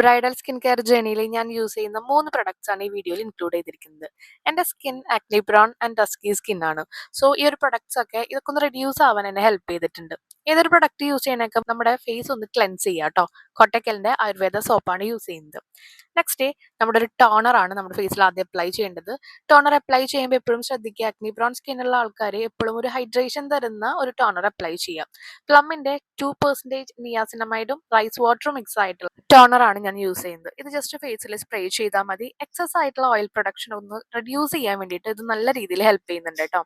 Bridal skin care ജേർണിയിൽ ഞാൻ use ചെയ്യുന്ന 3 products ആണ് ഈ വീഡിയോയിൽ ഇൻക്ലൂഡ് ചെയ്തിരിക്കുന്നത്. എൻ്റെ skin acne brown and dusky skin ആണ്. സോ ഈ ഒരു പ്രൊഡക്ട്സ് ഒക്കെ ഇതൊക്കെ ഒന്ന് റെഡ്യൂസ് ആവാൻ എന്നെ ഹെൽപ്പ് ചെയ്തിട്ടുണ്ട്. ഏതൊരു പ്രൊഡക്റ്റ് യൂസ് ചെയ്യണേക്കെ നമ്മുടെ ഫേസ് ഒന്ന് ക്ലെൻസ് ചെയ്യുക കേട്ടോ. കൊട്ടക്കലിൻ്റെ ആയുർവേദ സോപ്പാണ് യൂസ് ചെയ്യുന്നത്. നെക്സ്റ്റ് നമ്മുടെ ഒരു ടോണർ ആണ് നമ്മുടെ ഫേസിൽ ആദ്യം അപ്ലൈ ചെയ്യേണ്ടത്. ടോണർ അപ്ലൈ ചെയ്യുമ്പോൾ എപ്പോഴും ശ്രദ്ധിക്കുക, ആക്നി ബ്രൗൺ സ്കിന്നുള്ള ആൾക്കാർ എപ്പോഴും ഒരു ഹൈഡ്രേഷൻ തരുന്ന ഒരു ടോണർ അപ്ലൈ ചെയ്യുക. പ്ലമ്മിൻ്റെ 2% നിയാസിനമൈഡും റൈസ് വാട്ടറും മിക്സ് ആയിട്ടുള്ള ടോണർ ആണ് ഞാൻ യൂസ് ചെയ്യുന്നത്. ഇത് ജസ്റ്റ് ഫേസിൽ സ്പ്രേ ചെയ്താൽ മതി. എക്സസ് ആയിട്ടുള്ള ഓയിൽ പ്രൊഡക്ഷൻ ഒന്ന് റെഡ്യൂസ് ചെയ്യാൻ വേണ്ടിയിട്ട് ഇത് നല്ല രീതിയിൽ ഹെൽപ്പ് ചെയ്യുന്നുണ്ട് കേട്ടോ.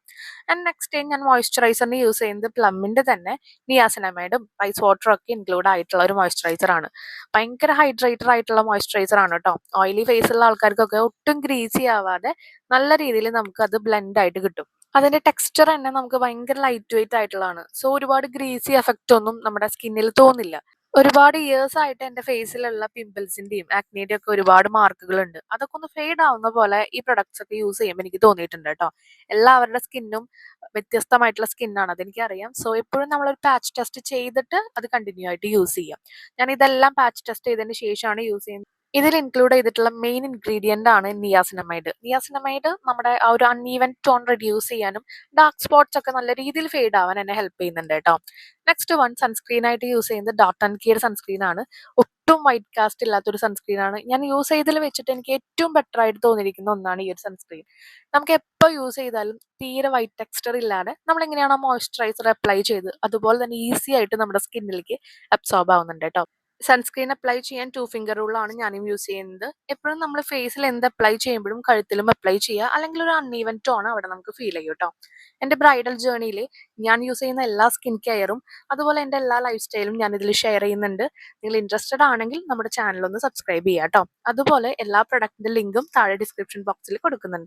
ആൻഡ് നെക്സ്റ്റ് ഞാൻ മോയ്സ്ചറൈസറിന് യൂസ് ചെയ്യുന്നത് പ്ലമ്മിൻ്റെ തന്നെ നിയാസിനമൈഡും റൈസ് വാട്ടറും ഒക്കെ ഇൻക്ലൂഡ് ആയിട്ടുള്ള ഒരു മോയ്സ്ചറൈസർ ആണ്. ഭയങ്കര ഹൈഡ്രേറ്റഡ് ആയിട്ടുള്ള മോയ്സ്ചറൈസർ ആണ് കേട്ടോ. ഓയിലി ഫേസുള്ള ആൾക്കാർക്കൊക്കെ ഒട്ടും ഗ്രീസി ആവാതെ നല്ല രീതിയിൽ നമുക്ക് അത് ബ്ലെൻഡ് ആയിട്ട് കിട്ടും. അതിന്റെ ടെക്സ്ചർ തന്നെ നമുക്ക് ഭയങ്കര ലൈറ്റ് വെയിറ്റ് ആയിട്ടുള്ളതാണ്. സോ ഒരുപാട് ഗ്രീസി എഫക്റ്റ് ഒന്നും നമ്മുടെ സ്കിന്നിൽ തോന്നില്ല. ഒരുപാട് ഇയേഴ്സ് ആയിട്ട് എൻ്റെ ഫേസിലുള്ള പിമ്പിൾസിന്റെയും ആക്നേന്റെയും ഒക്കെ ഒരുപാട് മാർക്കുകളുണ്ട്. അതൊക്കെ ഒന്ന് ഫെയ്ഡ് ആവുന്ന പോലെ ഈ പ്രൊഡക്ട്സ് ഒക്കെ യൂസ് ചെയ്യുമ്പോൾ എനിക്ക് തോന്നിയിട്ടുണ്ട് കേട്ടോ. എല്ലാവരുടെ സ്കിന്നും വ്യത്യസ്തമായിട്ടുള്ള സ്കിന്നാണ്, അതെനിക്കറിയാം. സോ എപ്പോഴും നമ്മളൊരു പാച്ച് ടെസ്റ്റ് ചെയ്തിട്ട് അത് കണ്ടിന്യൂ ആയിട്ട് യൂസ് ചെയ്യാം. ഞാൻ ഇതെല്ലാം പാച്ച് ടെസ്റ്റ് ചെയ്തതിന് ശേഷമാണ് യൂസ് ചെയ്യുന്നത്. ഇതിൽ ഇൻക്ലൂഡ് ചെയ്തിട്ടുള്ള മെയിൻ ഇൻഗ്രീഡിയന്റ് ആണ് നിയാസിനമൈഡ്. നിയാസിനമൈഡ് നമ്മുടെ ആ ഒരു അൺഈവൻ ടോൺ റെഡ്യൂസ് ചെയ്യാനും ഡാർക്ക് സ്പോട്ട്സ് ഒക്കെ നല്ല രീതിയിൽ ഫെയ്ഡ് ആവാൻ എന്നെ ഹെൽപ്പ് ചെയ്യുന്നുണ്ട് കേട്ടോ. നെക്സ്റ്റ് വൺ സൺസ്ക്രീൻ ആയിട്ട് യൂസ് ചെയ്യുന്നത് ഡോട്ട് ആൻഡ് കെയർ സൺസ്ക്രീൻ ആണ്. ഒട്ടും വൈറ്റ് കാസ്റ്റ് ഇല്ലാത്തൊരു സൺസ്ക്രീൻ ആണ്. ഞാൻ യൂസ് ചെയ്തതിൽ വെച്ചിട്ട് എനിക്ക് ഏറ്റവും ബെറ്റർ ആയിട്ട് തോന്നിയിരിക്കുന്ന ഒന്നാണ് ഈ ഒരു സൺസ്ക്രീൻ. നമുക്ക് എപ്പോൾ യൂസ് ചെയ്താലും തീരെ വൈറ്റ് ടെക്സ്ചർ ഇല്ലാതെ നമ്മൾ എങ്ങനെയാണോ മോയ്സ്ചറൈസർ അപ്ലൈ ചെയ്ത് അതുപോലെ തന്നെ ഈസി ആയിട്ട് നമ്മുടെ സ്കിന്നിലേക്ക് അബ്സോർബ് ആവുന്നുണ്ട് കേട്ടോ. സൺസ്ക്രീൻ അപ്ലൈ ചെയ്യാൻ 2 ഫിംഗർ റൂളാണ് ഞാനും യൂസ് ചെയ്യുന്നത്. എപ്പോഴും നമ്മൾ ഫേസിൽ എന്ത് അപ്ലൈ ചെയ്യുമ്പോഴും കഴുത്തിലും അപ്ലൈ ചെയ്യുക, അല്ലെങ്കിൽ ഒരു അൺഈവൻ ടോൺ അവിടെ നമുക്ക് ഫീൽ ചെയ്യും കേട്ടോ. എൻ്റെ ബ്രൈഡൽ ജേർണിയിൽ ഞാൻ യൂസ് ചെയ്യുന്ന എല്ലാ സ്കിൻ കെയറും അതുപോലെ എൻ്റെ എല്ലാ ലൈഫ് സ്റ്റൈലും ഞാൻ ഇതിൽ ഷെയർ ചെയ്യുന്നുണ്ട്. നിങ്ങൾ ഇൻട്രസ്റ്റഡ് ആണെങ്കിൽ നമ്മുടെ ചാനൽ ഒന്ന് സബ്സ്ക്രൈബ് ചെയ്യുക കേട്ടോ. അതുപോലെ എല്ലാ പ്രൊഡക്റ്റിൻ്റെ ലിങ്കും താഴെ ഡിസ്ക്രിപ്ഷൻ ബോക്സിൽ കൊടുക്കുന്നുണ്ട്.